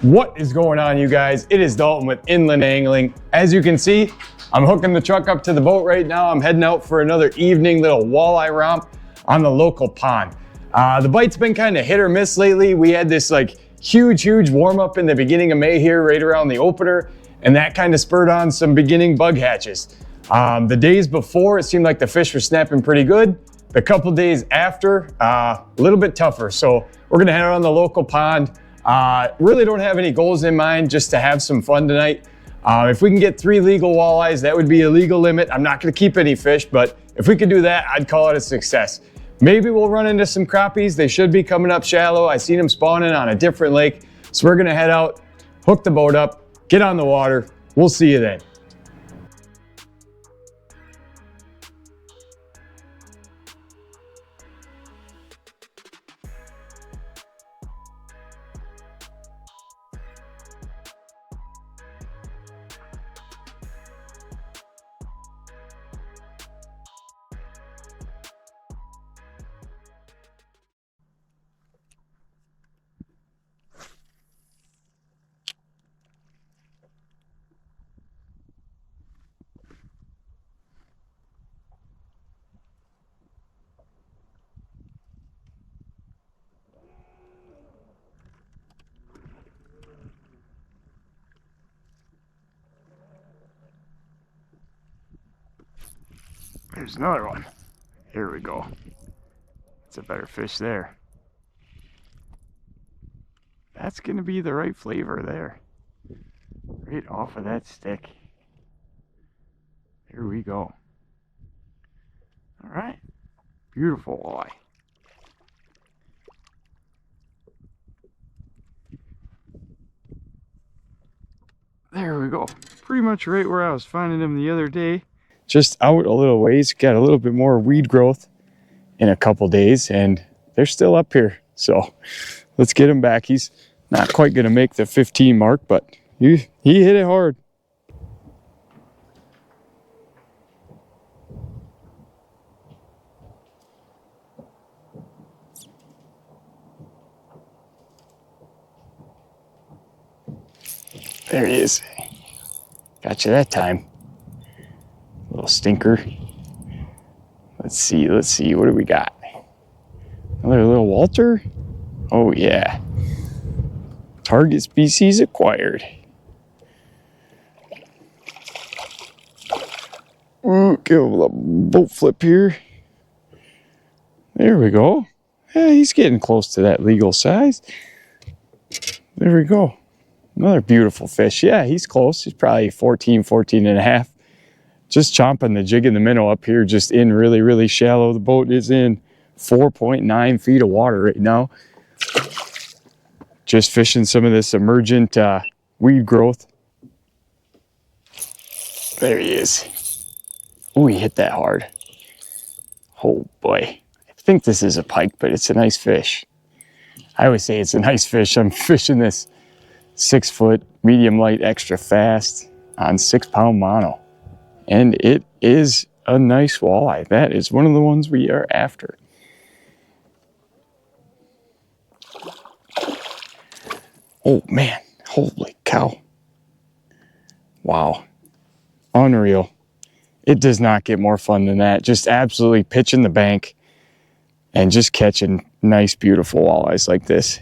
What is going on, you guys? It is Dalton with Inland Angling. As you can see, I'm hooking the truck up to the boat right now. I'm heading out for another evening little walleye romp on the local pond. The bite's been kind of hit or miss lately. We had this like huge warm up in the beginning of May here, right around the opener, and that kind of spurred on some beginning bug hatches. The days before, it seemed like the fish were snapping pretty good. The couple days after, a little bit tougher. So we're gonna head out on the local pond. Really don't have any goals in mind, just to have some fun tonight. If we can get 3 legal walleyes, that would be a legal limit. I'm not gonna keep any fish, but if we could do that, I'd call it a success. Maybe we'll run into some crappies. They should be coming up shallow. I seen them spawning on a different lake. So we're gonna head out, hook the boat up, get on the water. We'll see you then. There's another one. Here we go. It's a better fish there. That's gonna be the right flavor there. Right off of that stick. Here we go. All right. Beautiful walleye. There we go. Pretty much right where I was finding them the other day. Just out a little ways, got a little bit more weed growth in a couple days, and they're still up here. So let's get him back. He's not quite gonna make the 15 mark, but he hit it hard. There he is. Got you that time. Little stinker. Let's see, what do we got? Another little Walter? Oh yeah. Target species acquired. Ooh, give him a boat flip here. There we go. Yeah, he's getting close to that legal size. There we go. Another beautiful fish. Yeah, he's close. He's probably 14 and a half. Just chomping the jig in the minnow up here, just in really shallow. The boat is in 4.9 feet of water right now. Just fishing some of this emergent weed growth. There he is. Oh, he hit that hard. Oh boy. I think this is a pike, but it's a nice fish. I always say it's a nice fish. I'm fishing this 6-foot medium light extra fast on 6-pound mono. And it is a nice walleye. That is one of the ones we are after. Oh man, holy cow. Wow, unreal. It does not get more fun than that. Just absolutely pitching the bank and just catching nice, beautiful walleyes like this.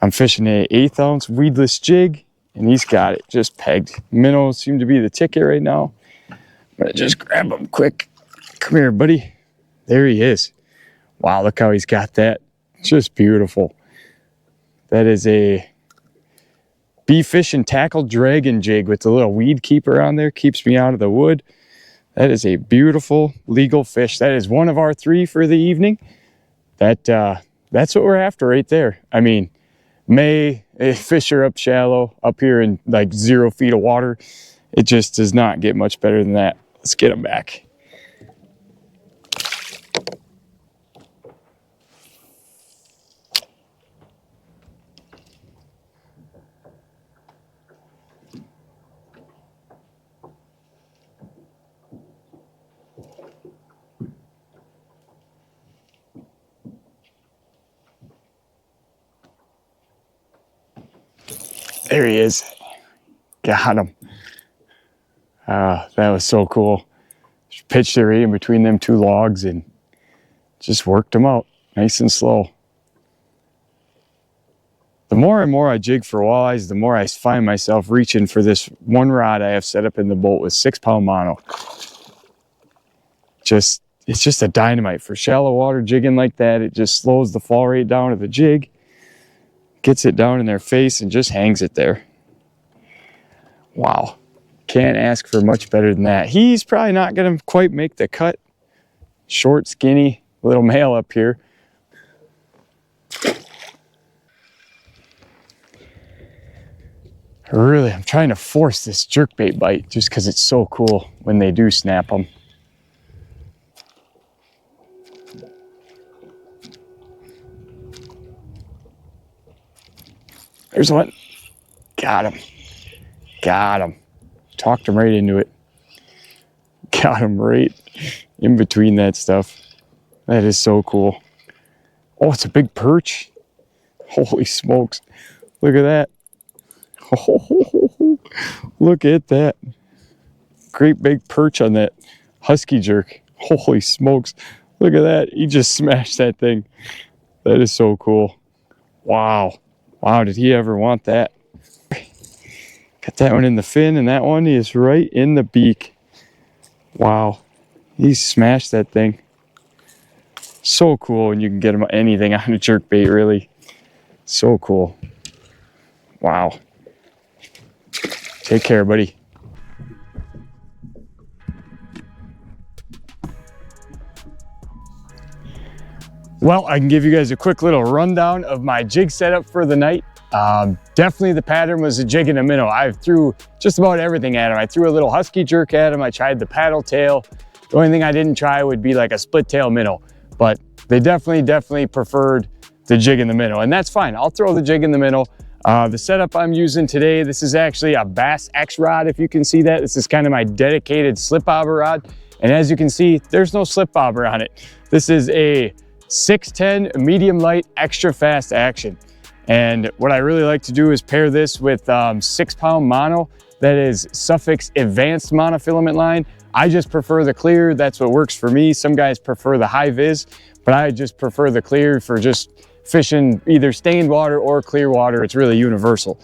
I'm fishing a 1/8 ounce weedless jig, and he's got it just pegged. Minnows seem to be the ticket right now. I'm gonna just grab him quick. Come here, buddy. There he is. Wow, look how he's got that. Just beautiful. That is a beef fish and tackle dragon jig with the little weed keeper on there. Keeps me out of the wood. That is a beautiful legal fish. That is one of our 3 for the evening. That's what we're after right there. I mean, fish are up shallow, up here in like 0 feet of water. It just does not get much better than that. Let's get them back. There he is. Got him. That was so cool. Just pitched it right in between them two logs and just worked them out nice and slow. The more and more I jig for walleyes, the more I find myself reaching for this one rod I have set up in the boat with 6-pound mono. It's just a dynamite for shallow water jigging like that. It just slows the fall rate down of the jig, gets it down in their face, and just hangs it there. Wow, can't ask for much better than that. He's probably not going to quite make the cut. Short, skinny, little male up here. Really, I'm trying to force this jerkbait bite just because it's so cool when they do snap them. There's one. Got him. Got him. Talked him right into it. Got him right in between that stuff. That is so cool. Oh, it's a big perch. Holy smokes. Look at that. Oh, look at that. Great big perch on that husky jerk. Holy smokes. Look at that. He just smashed that thing. That is so cool. Wow. Wow, did he ever want that? Got that one in the fin, and that one is right in the beak. Wow. He smashed that thing. So cool when you can get him anything on a jerkbait, really. So cool. Wow. Take care, buddy. Well, I can give you guys a quick little rundown of my jig setup for the night. Definitely the pattern was a jig and a minnow. I threw just about everything at him. I threw a little husky jerk at him. I tried the paddle tail. The only thing I didn't try would be like a split tail minnow, but they definitely preferred the jig and the minnow, and that's fine. I'll throw the jig and the minnow. The setup I'm using today, this is actually a Bass X rod, if you can see that. This is kind of my dedicated slip bobber rod. And as you can see, there's no slip bobber on it. This is a 610 medium light extra fast action. And what I really like to do is pair this with 6-pound mono. That is Sufix advanced monofilament line. I just prefer the clear. That's what works for me. Some guys prefer the high vis, but I just prefer the clear for just fishing either stained water or clear water. It's really universal.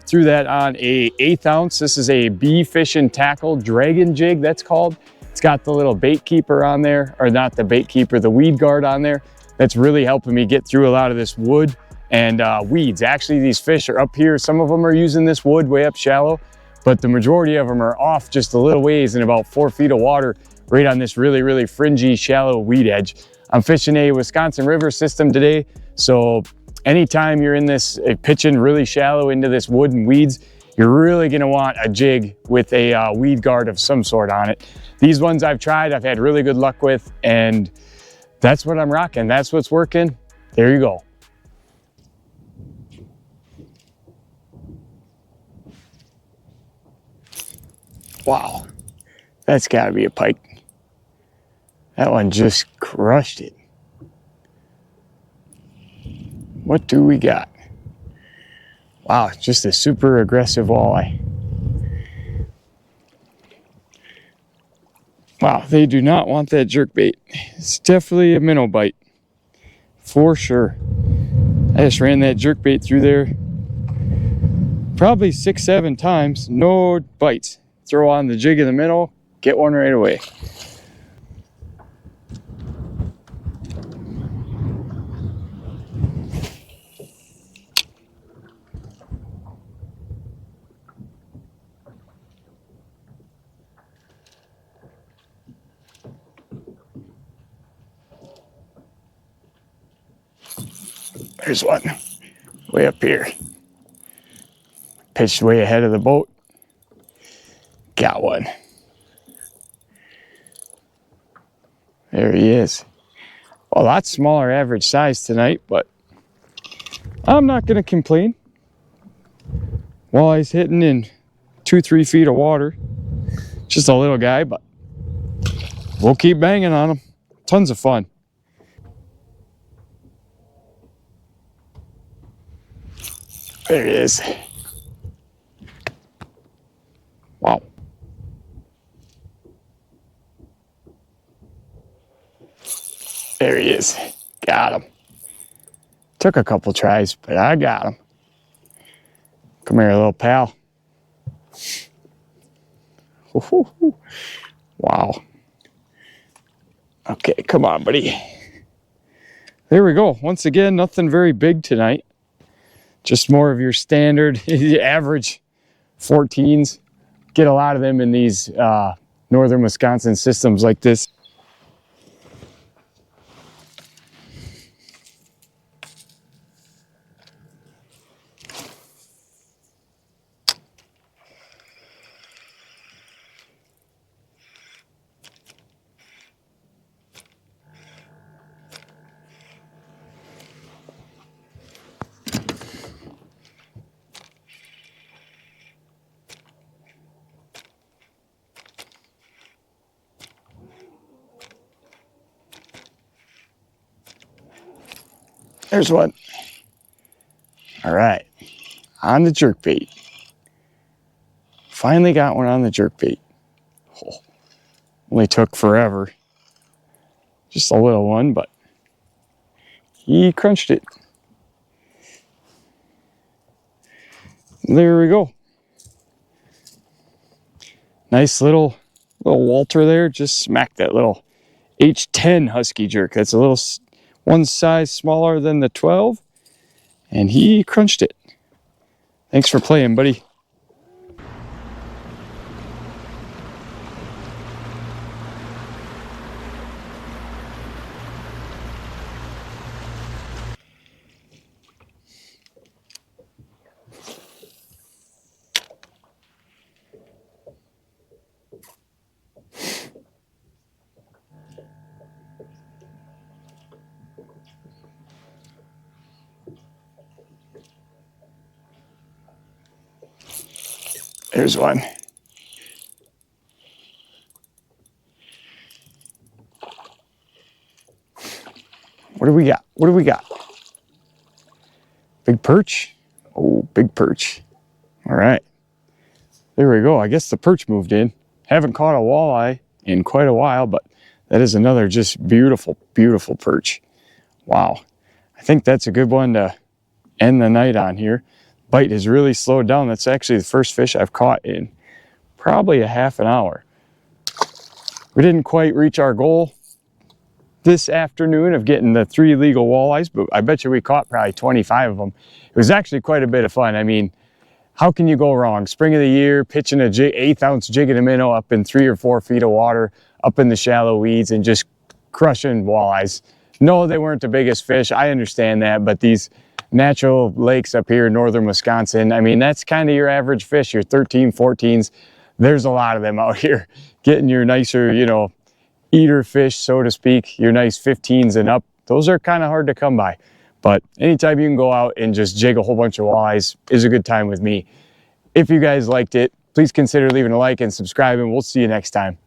Threw that on a 1/8 ounce. This is a bee fish and tackle dragon jig, that's called. It's got the little bait keeper on there, or not the bait keeper, the weed guard on there. That's really helping me get through a lot of this wood and weeds. Actually, these fish are up here. Some of them are using this wood way up shallow, but the majority of them are off just a little ways in about 4 feet of water, right on this really fringy, shallow weed edge. I'm fishing a Wisconsin River system today, so anytime you're in this pitching really shallow into this wood and weeds, you're really gonna want a jig with a weed guard of some sort on it. These ones I've tried, I've had really good luck with, and that's what I'm rocking. That's what's working. There you go. Wow, that's gotta be a pike. That one just crushed it. What do we got? Wow, just a super aggressive walleye. Wow, they do not want that jerkbait. It's definitely a minnow bite, for sure. I just ran that jerkbait through there probably 6-7 times, no bites. Throw on the jig in the minnow, get one right away. There's one, way up here. Pitched way ahead of the boat. Got one. There he is. A lot smaller average size tonight, but I'm not gonna complain. Walleye's hitting in 2-3 feet of water. Just a little guy, but we'll keep banging on him. Tons of fun. There it is. Wow. There he is. Got him. Took a couple tries, but I got him. Come here, little pal. Wow. Okay, come on, buddy. There we go. Once again, nothing very big tonight. Just more of your standard average 14s. Get a lot of them in these northern Wisconsin systems like this. There's one. All right, on the jerkbait. Finally got one on the jerkbait. Oh, only took forever. Just a little one, but he crunched it. There we go. Nice little Walter there. Just smacked that little H10 husky jerk. That's a little one size smaller than the 12, and he crunched it. Thanks for playing, buddy. There's one. What do we got? What do we got? Big perch? Oh, big perch. All right. There we go. I guess the perch moved in. Haven't caught a walleye in quite a while, but that is another just beautiful, beautiful perch. Wow. I think that's a good one to end the night on here. Bite has really slowed down. That's actually the first fish I've caught in probably a half an hour. We didn't quite reach our goal this afternoon of getting the 3 legal walleyes, but I bet you we caught probably 25 of them. It was actually quite a bit of fun. I mean, how can you go wrong? Spring of the year, pitching a 1/8 ounce jig and a minnow up in 3 or 4 feet of water, up in the shallow weeds, and just crushing walleyes. No, they weren't the biggest fish. I understand that, but these natural lakes up here in northern Wisconsin, I mean, that's kind of your average fish, your 13, 14s. There's a lot of them out here. Getting your nicer, you know, eater fish, so to speak, your nice 15s and up, those are kind of hard to come by. But anytime you can go out and just jig a whole bunch of walleyes is a good time with me. If you guys liked it, please consider leaving a like and subscribing. We'll see you next time.